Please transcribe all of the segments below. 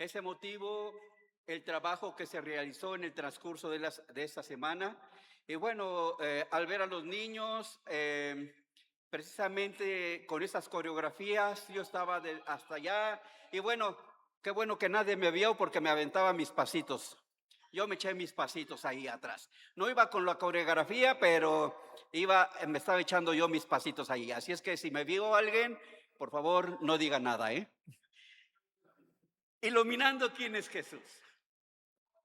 Es emotivo el trabajo que se realizó en el transcurso de esta semana. Y bueno, al ver a los niños, precisamente con esas coreografías, yo estaba hasta allá. Y bueno, qué bueno que nadie me vio porque me aventaba mis pasitos. Yo me eché mis pasitos ahí atrás. No iba con la coreografía, pero me estaba echando yo mis pasitos ahí. Así es que si me vio alguien, por favor, no diga nada, ¿eh? Iluminando quién es Jesús.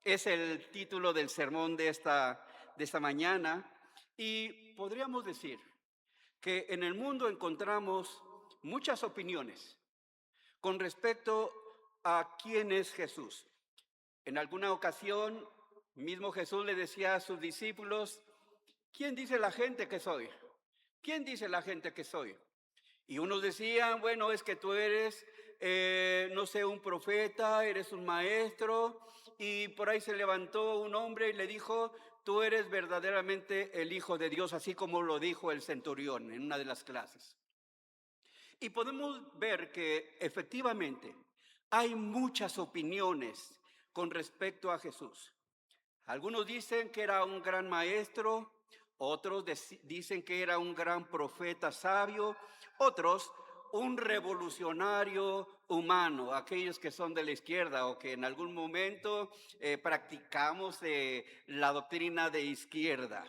Es el título del sermón de esta mañana. Y podríamos decir que en el mundo encontramos muchas opiniones con respecto a quién es Jesús. En alguna ocasión, mismo Jesús le decía a sus discípulos: ¿quién dice la gente que soy? ¿Quién dice la gente que soy? Y unos decían: bueno, es que tú eres, no sé, un profeta, eres un maestro. Y por ahí se levantó un hombre y le dijo: tú eres verdaderamente el Hijo de Dios, así como lo dijo el centurión en una de las clases. Y podemos ver que efectivamente hay muchas opiniones con respecto a Jesús. Algunos dicen que era un gran maestro, otros dicen que era un gran profeta sabio, otros un revolucionario humano, aquellos que son de la izquierda o que en algún momento practicamos la doctrina de izquierda.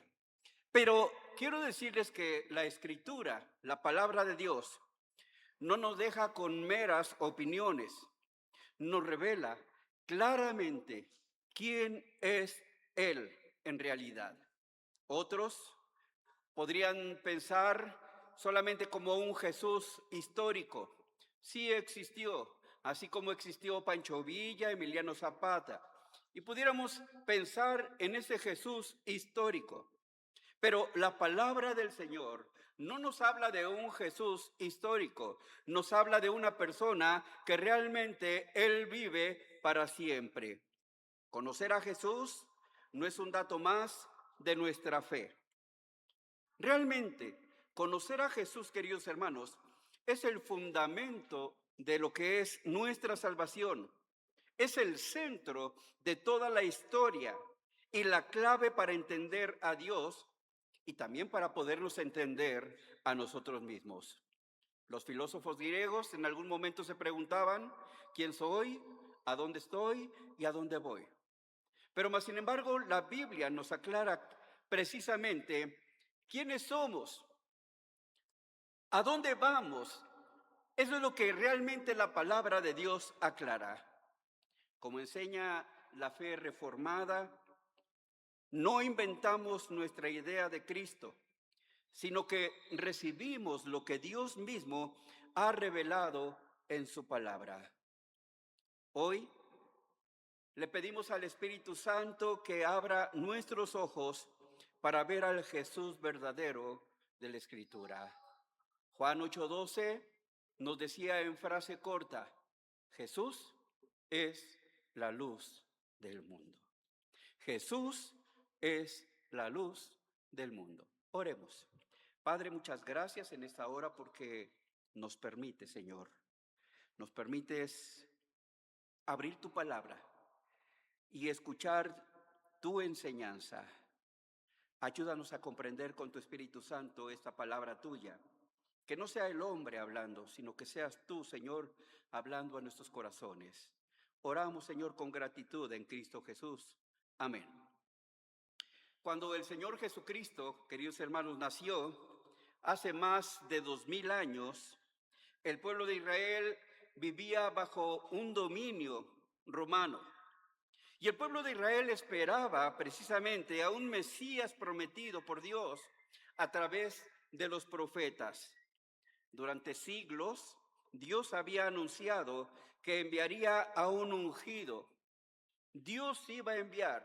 Pero quiero decirles que la Escritura, la palabra de Dios, no nos deja con meras opiniones, nos revela claramente quién es Él en realidad. Otros podrían pensar solamente como un Jesús histórico. Sí existió, así como existió Pancho Villa, Emiliano Zapata. Y pudiéramos pensar en ese Jesús histórico. Pero la palabra del Señor no nos habla de un Jesús histórico, nos habla de una persona que realmente Él vive para siempre. Conocer a Jesús no es un dato más de nuestra fe. Realmente, conocer a Jesús, queridos hermanos, es el fundamento de lo que es nuestra salvación. Es el centro de toda la historia y la clave para entender a Dios y también para podernos entender a nosotros mismos. Los filósofos griegos en algún momento se preguntaban: ¿quién soy? ¿A dónde estoy? ¿Y a dónde voy? Pero más sin embargo, la Biblia nos aclara precisamente quiénes somos, a dónde vamos. Eso es lo que realmente la palabra de Dios aclara. Como enseña la fe reformada, no inventamos nuestra idea de Cristo, sino que recibimos lo que Dios mismo ha revelado en su palabra. Hoy le pedimos al Espíritu Santo que abra nuestros ojos para ver al Jesús verdadero de la Escritura. Juan 8:12 nos decía en frase corta: Jesús es la luz del mundo. Jesús es la luz del mundo. Oremos. Padre, muchas gracias en esta hora porque nos permite, Señor, nos permites abrir tu palabra y escuchar tu enseñanza. Ayúdanos a comprender con tu Espíritu Santo esta palabra tuya. Que no sea el hombre hablando, sino que seas tú, Señor, hablando a nuestros corazones. Oramos, Señor, con gratitud en Cristo Jesús. Amén. Cuando el Señor Jesucristo, queridos hermanos, nació hace más de 2000 años, el pueblo de Israel vivía bajo un dominio romano. Y el pueblo de Israel esperaba precisamente a un Mesías prometido por Dios a través de los profetas. Durante siglos, Dios había anunciado que enviaría a un ungido. Dios iba a enviar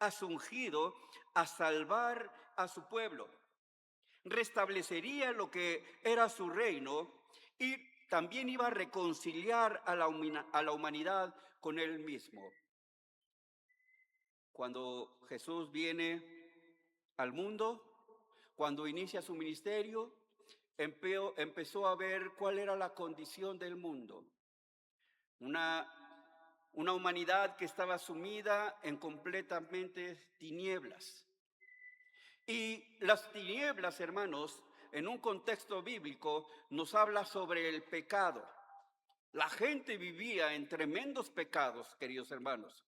a su ungido a salvar a su pueblo. Restablecería lo que era su reino y también iba a reconciliar a la humanidad con él mismo. Cuando Jesús viene al mundo, cuando inicia su ministerio, empezó a ver cuál era la condición del mundo. Una una humanidad que estaba sumida en completamente tinieblas. Y las tinieblas, hermanos, en un contexto bíblico, nos habla sobre el pecado. La gente vivía en tremendos pecados, queridos hermanos.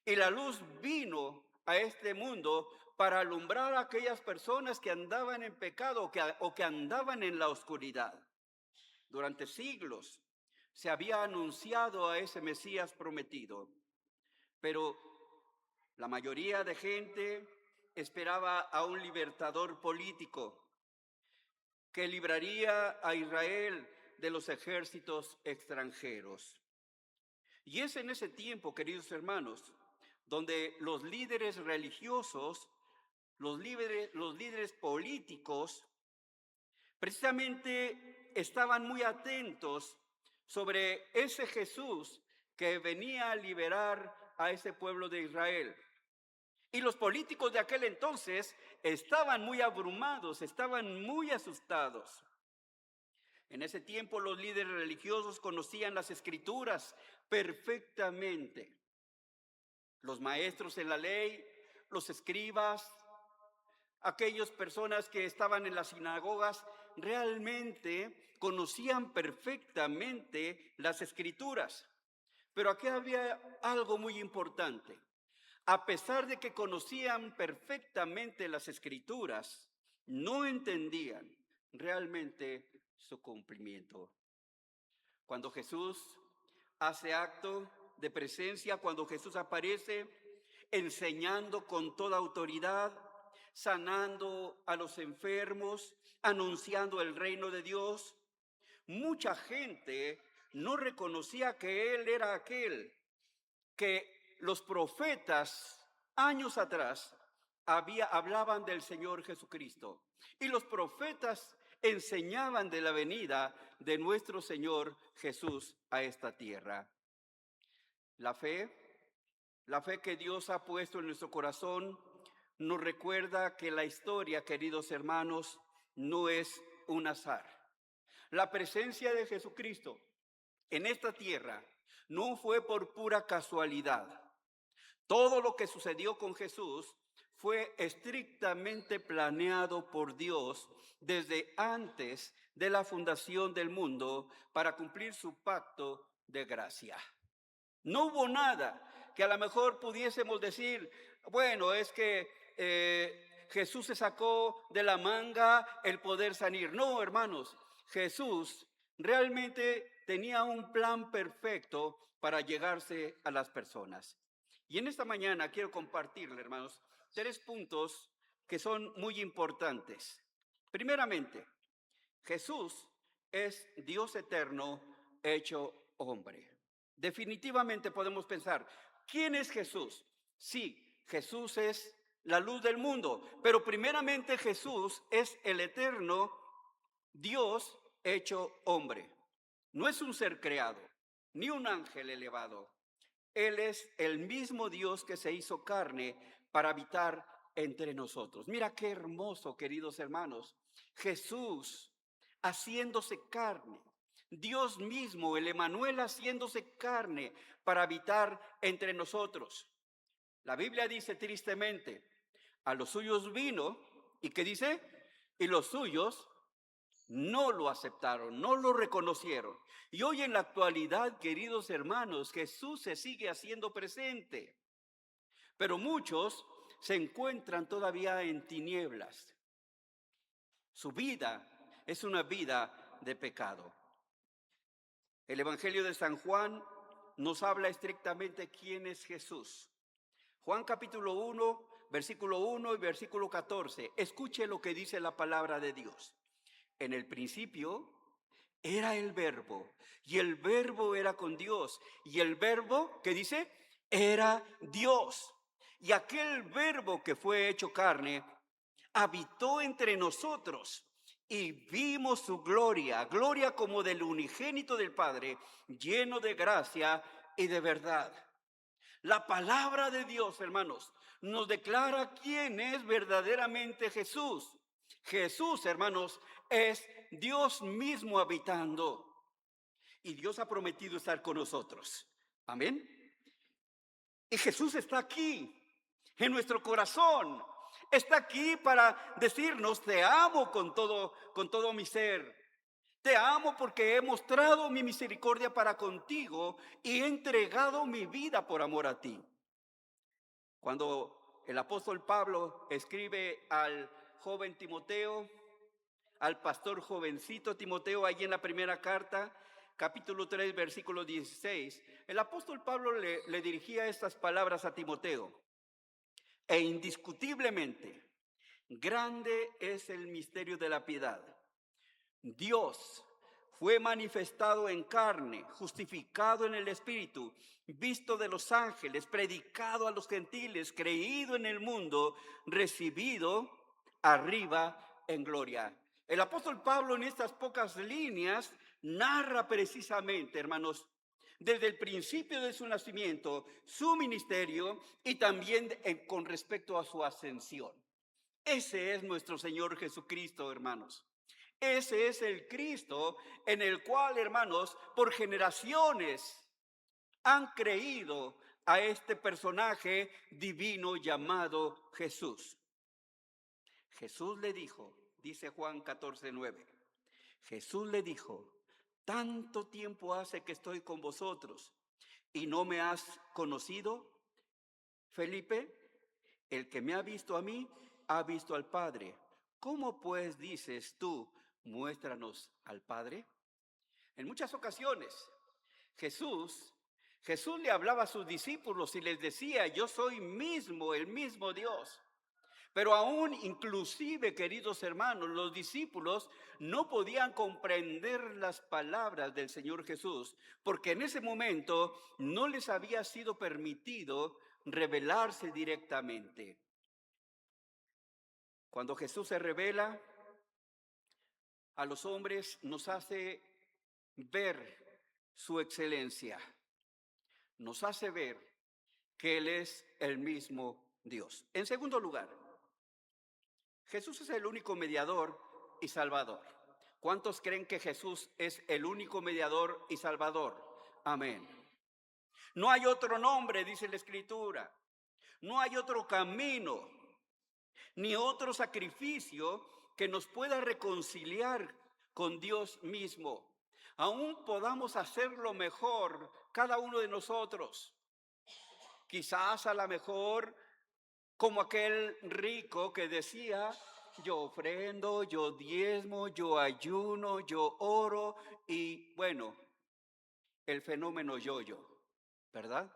Y la luz vino a este mundo para alumbrar a aquellas personas que andaban en pecado o que andaban en la oscuridad. Durante siglos se había anunciado a ese Mesías prometido, pero la mayoría de gente esperaba a un libertador político que libraría a Israel de los ejércitos extranjeros. Y es en ese tiempo, queridos hermanos, donde los líderes religiosos, los líderes políticos, precisamente estaban muy atentos sobre ese Jesús que venía a liberar a ese pueblo de Israel. Y los políticos de aquel entonces estaban muy abrumados, estaban muy asustados. En ese tiempo los líderes religiosos conocían las escrituras perfectamente. Los maestros en la ley, los escribas, aquellas personas que estaban en las sinagogas, realmente conocían perfectamente las escrituras. Pero aquí había algo muy importante. A pesar de que conocían perfectamente las escrituras, no entendían realmente su cumplimiento. Cuando Jesús hace acto de presencia, cuando Jesús aparece enseñando con toda autoridad, sanando a los enfermos, anunciando el reino de Dios, mucha gente no reconocía que Él era aquel que los profetas años atrás hablaban del Señor Jesucristo. Y los profetas enseñaban de la venida de nuestro Señor Jesús a esta tierra. La fe que Dios ha puesto en nuestro corazón nos recuerda que la historia, queridos hermanos, no es un azar. La presencia de Jesucristo en esta tierra no fue por pura casualidad. Todo lo que sucedió con Jesús fue estrictamente planeado por Dios desde antes de la fundación del mundo para cumplir su pacto de gracia. No hubo nada que a lo mejor pudiésemos decir, bueno, es que Jesús se sacó de la manga el poder sanar. No, hermanos, Jesús realmente tenía un plan perfecto para llegarse a las personas. Y en esta mañana quiero compartirle, hermanos, 3 puntos que son muy importantes. Primeramente, Jesús es Dios eterno hecho hombre. Definitivamente podemos pensar, ¿quién es Jesús? Sí, Jesús es la luz del mundo, pero primeramente Jesús es el eterno Dios hecho hombre. No es un ser creado, ni un ángel elevado. Él es el mismo Dios que se hizo carne para habitar entre nosotros. Mira qué hermoso, queridos hermanos. Jesús haciéndose carne. Dios mismo, el Emmanuel, haciéndose carne para habitar entre nosotros. La Biblia dice tristemente, a los suyos vino, ¿y qué dice? Y los suyos no lo aceptaron, no lo reconocieron. Y hoy en la actualidad, queridos hermanos, Jesús se sigue haciendo presente. Pero muchos se encuentran todavía en tinieblas. Su vida es una vida de pecado. El Evangelio de San Juan nos habla estrictamente quién es Jesús. Juan capítulo 1, versículo 1 y versículo 14. Escuche lo que dice la palabra de Dios. En el principio era el Verbo, y el Verbo era con Dios, y el Verbo, ¿qué dice? Era Dios. Y aquel Verbo que fue hecho carne, habitó entre nosotros, y vimos su gloria, gloria como del unigénito del Padre, lleno de gracia y de verdad. La palabra de Dios, hermanos, nos declara quién es verdaderamente Jesús. Jesús, hermanos, es Dios mismo habitando. Y Dios ha prometido estar con nosotros. Amén. Y Jesús está aquí, en nuestro corazón. Está aquí para decirnos, te amo con todo mi ser. Te amo porque he mostrado mi misericordia para contigo y he entregado mi vida por amor a ti. Cuando el apóstol Pablo escribe al joven Timoteo, al pastor jovencito Timoteo, allí en la primera carta, capítulo 3, versículo 16, el apóstol Pablo le dirigía estas palabras a Timoteo. E indiscutiblemente, grande es el misterio de la piedad. Dios fue manifestado en carne, justificado en el Espíritu, visto de los ángeles, predicado a los gentiles, creído en el mundo, recibido arriba en gloria. El apóstol Pablo en estas pocas líneas narra precisamente, hermanos, desde el principio de su nacimiento, su ministerio y también con respecto a su ascensión. Ese es nuestro Señor Jesucristo, hermanos. Ese es el Cristo en el cual, hermanos, por generaciones han creído a este personaje divino llamado Jesús. Jesús le dijo, dice Juan 14:9, Jesús le dijo, tanto tiempo hace que estoy con vosotros y no me has conocido, Felipe. El que me ha visto a mí, ha visto al Padre. ¿Cómo pues dices tú, muéstranos al Padre? En muchas ocasiones, Jesús le hablaba a sus discípulos y les decía, yo soy el mismo Dios. Pero aún inclusive, queridos hermanos, los discípulos no podían comprender las palabras del Señor Jesús, porque en ese momento no les había sido permitido revelarse directamente. Cuando Jesús se revela a los hombres, nos hace ver su excelencia, nos hace ver que Él es el mismo Dios. En segundo lugar, Jesús es el único mediador y salvador. ¿Cuántos creen que Jesús es el único mediador y salvador? Amén. No hay otro nombre, dice la Escritura. No hay otro camino, ni otro sacrificio que nos pueda reconciliar con Dios mismo. Aún podamos hacerlo mejor cada uno de nosotros. Quizás a lo mejor como aquel rico que decía, yo ofrendo, yo diezmo, yo ayuno, yo oro y bueno, el fenómeno yo-yo, ¿verdad?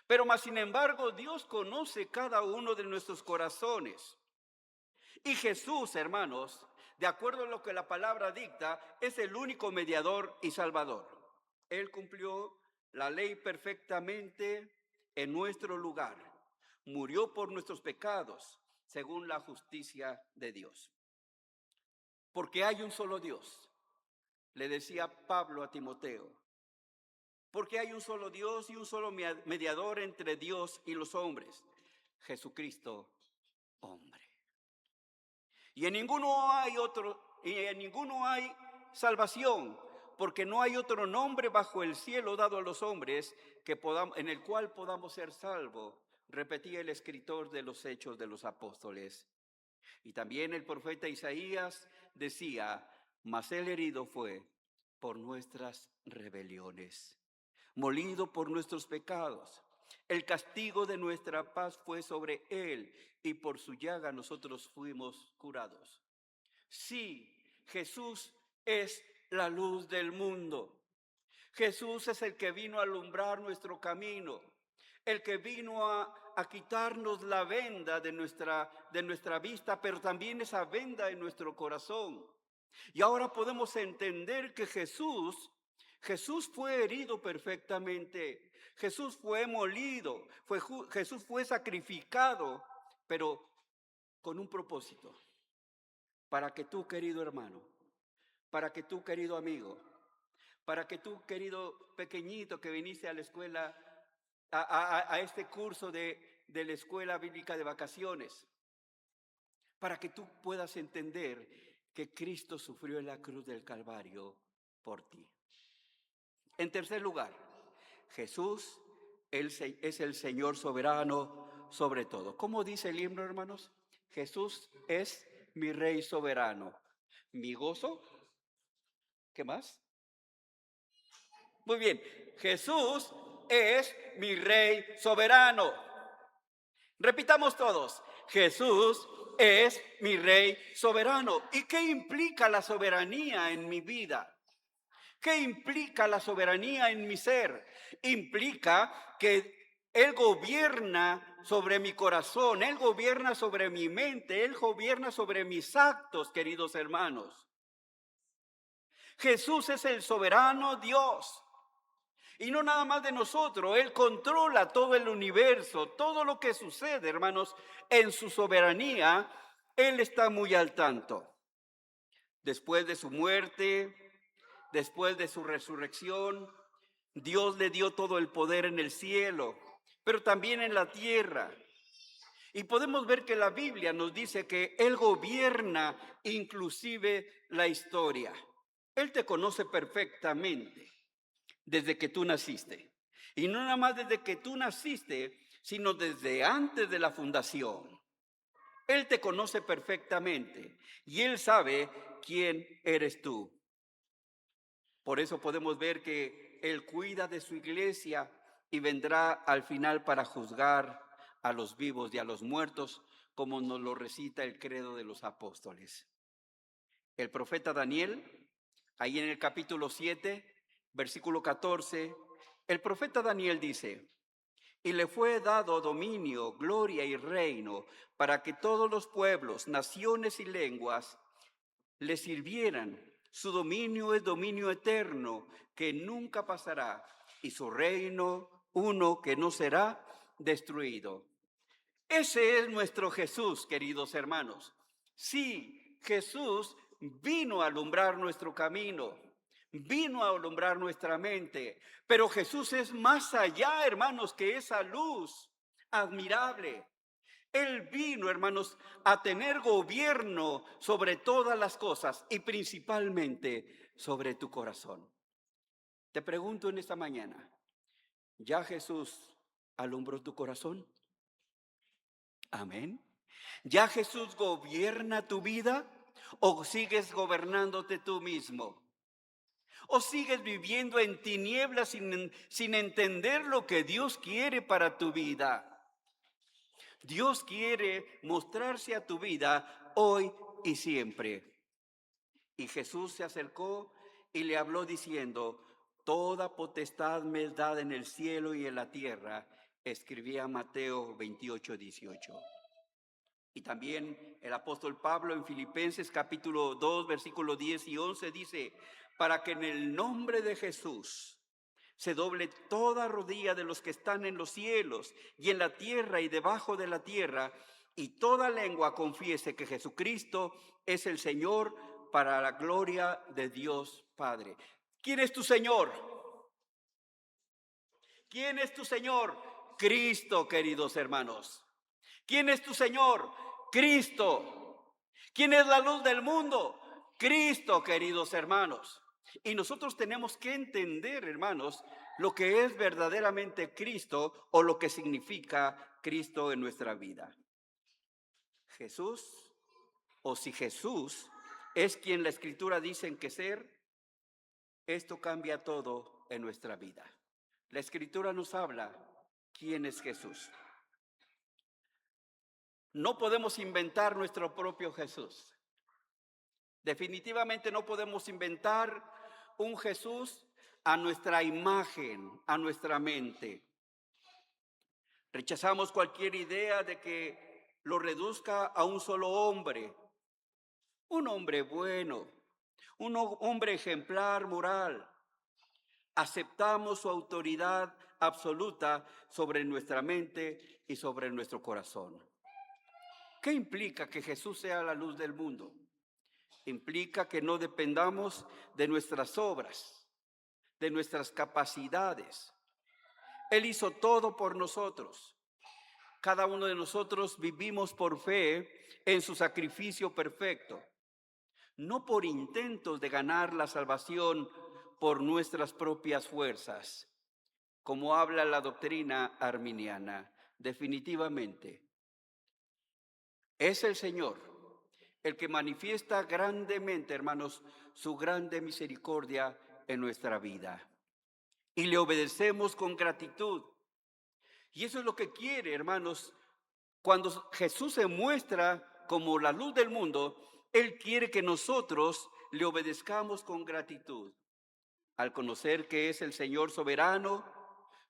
Pero más sin embargo, Dios conoce cada uno de nuestros corazones. Y Jesús, hermanos, de acuerdo a lo que la palabra dicta, es el único mediador y salvador. Él cumplió la ley perfectamente en nuestro lugar. Murió por nuestros pecados, según la justicia de Dios. Porque hay un solo Dios, le decía Pablo a Timoteo. Porque hay un solo Dios y un solo mediador entre Dios y los hombres, Jesucristo, hombre. Y en ninguno hay salvación, porque no hay otro nombre bajo el cielo dado a los hombres en el cual podamos ser salvos, repetía el escritor de los Hechos de los Apóstoles. Y también el profeta Isaías decía, mas él herido fue por nuestras rebeliones, molido por nuestros pecados. El castigo de nuestra paz fue sobre él y por su llaga nosotros fuimos curados. Sí, Jesús es la luz del mundo. Jesús es el que vino a alumbrar nuestro camino, el que vino a quitarnos la venda de nuestra vista, pero también esa venda en nuestro corazón. Y ahora podemos entender que Jesús fue herido perfectamente, Jesús fue molido, Jesús fue sacrificado, pero con un propósito, para que tú, querido hermano, para que tú, querido amigo, para que tú, querido pequeñito que viniste a la escuela, a este curso de la escuela bíblica de vacaciones, para que tú puedas entender que Cristo sufrió en la cruz del Calvario por ti. En tercer lugar, Jesús Es el Señor soberano sobre todo. ¿Cómo dice el himno, hermanos? Jesús es mi Rey soberano, mi gozo. ¿Qué más? Muy bien, Jesús es mi Rey soberano. Repitamos todos, Jesús es mi Rey soberano. ¿Y qué implica la soberanía en mi vida? ¿Qué implica la soberanía en mi ser? Implica que Él gobierna sobre mi corazón, Él gobierna sobre mi mente, Él gobierna sobre mis actos, queridos hermanos. Jesús es el soberano Dios. Y no nada más de nosotros, Él controla todo el universo, todo lo que sucede, hermanos, en su soberanía, Él está muy al tanto. Después de su muerte, después de su resurrección, Dios le dio todo el poder en el cielo, pero también en la tierra. Y podemos ver que la Biblia nos dice que Él gobierna inclusive la historia. Él te conoce perfectamente desde que tú naciste. Y no nada más desde que tú naciste, sino desde antes de la fundación. Él te conoce perfectamente y Él sabe quién eres tú. Por eso podemos ver que Él cuida de su iglesia y vendrá al final para juzgar a los vivos y a los muertos, como nos lo recita el credo de los apóstoles. El profeta Daniel, ahí en el capítulo 7, versículo 14, el profeta Daniel dice: y le fue dado dominio, gloria y reino para que todos los pueblos, naciones y lenguas le sirvieran. Su dominio es dominio eterno que nunca pasará y su reino uno que no será destruido. Ese es nuestro Jesús, queridos hermanos. Sí, Jesús vino a alumbrar nuestro camino, vino a alumbrar nuestra mente, pero Jesús es más allá, hermanos, que esa luz admirable. Él vino, hermanos, a tener gobierno sobre todas las cosas y principalmente sobre tu corazón. Te pregunto en esta mañana, ¿ya Jesús alumbró tu corazón? Amén. ¿Ya Jesús gobierna tu vida o sigues gobernándote tú mismo? ¿O sigues viviendo en tinieblas sin entender lo que Dios quiere para tu vida? Dios quiere mostrarse a tu vida hoy y siempre. Y Jesús se acercó y le habló diciendo: toda potestad me es dada en el cielo y en la tierra. Escribía Mateo 28:18. Y también el apóstol Pablo en Filipenses capítulo 2, versículos 10 y 11 dice: para que en el nombre de Jesús se doble toda rodilla de los que están en los cielos y en la tierra y debajo de la tierra, y toda lengua confiese que Jesucristo es el Señor, para la gloria de Dios Padre. ¿Quién es tu Señor? ¿Quién es tu Señor? Cristo, queridos hermanos. ¿Quién es tu Señor? Cristo. ¿Quién es la luz del mundo? Cristo, queridos hermanos. Y nosotros tenemos que entender, hermanos, lo que es verdaderamente Cristo o lo que significa Cristo en nuestra vida. Jesús, o si Jesús es quien la Escritura dice que ser, esto cambia todo en nuestra vida. La Escritura nos habla quién es Jesús. No podemos inventar nuestro propio Jesús. Definitivamente no podemos inventar un Jesús a nuestra imagen, a nuestra mente. Rechazamos cualquier idea de que lo reduzca a un solo hombre, un hombre bueno, un hombre ejemplar moral. Aceptamos su autoridad absoluta sobre nuestra mente y sobre nuestro corazón. ¿Qué implica que Jesús sea la luz del mundo? Implica que no dependamos de nuestras obras, de nuestras capacidades. Él hizo todo por nosotros. Cada uno de nosotros vivimos por fe en su sacrificio perfecto, no por intentos de ganar la salvación por nuestras propias fuerzas. como habla la doctrina arminiana. Definitivamente, es el Señor el que manifiesta grandemente, hermanos, su grande misericordia en nuestra vida. Y le obedecemos con gratitud. Y eso es lo que quiere, hermanos. Cuando Jesús se muestra como la luz del mundo, Él quiere que nosotros le obedezcamos con gratitud. Al conocer que es el Señor soberano,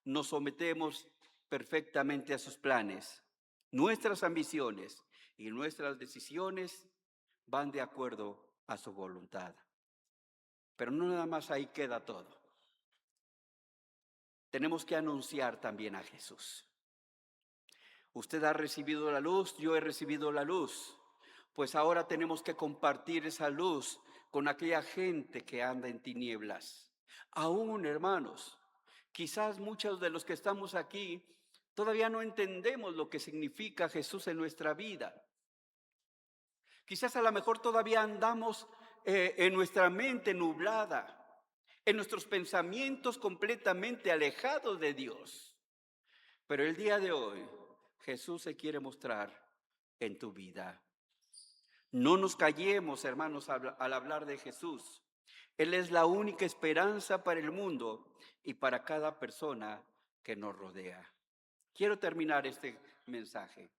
nos sometemos perfectamente a sus planes. Nuestras ambiciones y nuestras decisiones van de acuerdo a su voluntad. Pero no nada más ahí queda todo. Tenemos que anunciar también a Jesús. Usted ha recibido la luz, yo he recibido la luz. Pues ahora tenemos que compartir esa luz con aquella gente que anda en tinieblas. Aún, hermanos, quizás muchos de los que estamos aquí todavía no entendemos lo que significa Jesús en nuestra vida. Quizás a lo mejor todavía andamos en nuestra mente nublada, en nuestros pensamientos completamente alejados de Dios. Pero el día de hoy, Jesús se quiere mostrar en tu vida. No nos callemos, hermanos, al hablar de Jesús. Él es la única esperanza para el mundo y para cada persona que nos rodea. Quiero terminar este mensaje.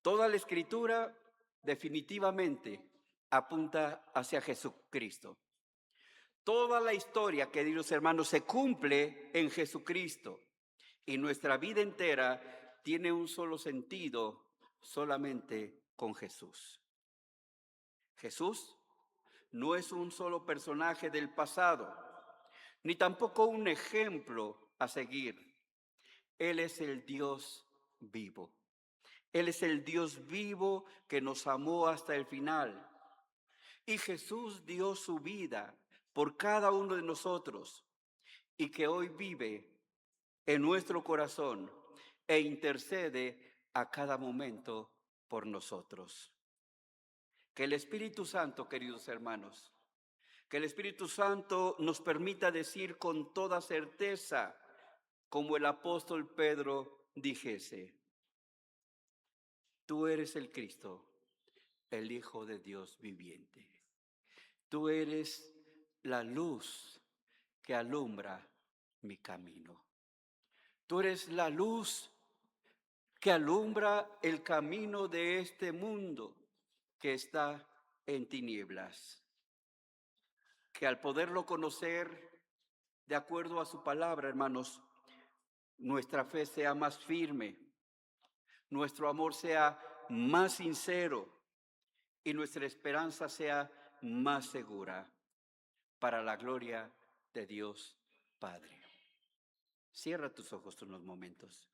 Toda la Escritura definitivamente apunta hacia Jesucristo. Toda la historia, queridos hermanos, se cumple en Jesucristo. Y nuestra vida entera tiene un solo sentido, solamente con Jesús. Jesús no es un solo personaje del pasado, ni tampoco un ejemplo a seguir. Él es el Dios vivo. Él es el Dios vivo que nos amó hasta el final. Y Jesús dio su vida por cada uno de nosotros y que hoy vive en nuestro corazón e intercede a cada momento por nosotros. Que el Espíritu Santo, queridos hermanos, que el Espíritu Santo nos permita decir con toda certeza, como el apóstol Pedro dijese: tú eres el Cristo, el Hijo de Dios viviente. Tú eres la luz que alumbra mi camino. Tú eres la luz que alumbra el camino de este mundo que está en tinieblas. Que al poderlo conocer de acuerdo a su palabra, hermanos, nuestra fe sea más firme, nuestro amor sea más sincero y nuestra esperanza sea más segura para la gloria de Dios Padre. Cierra tus ojos unos momentos.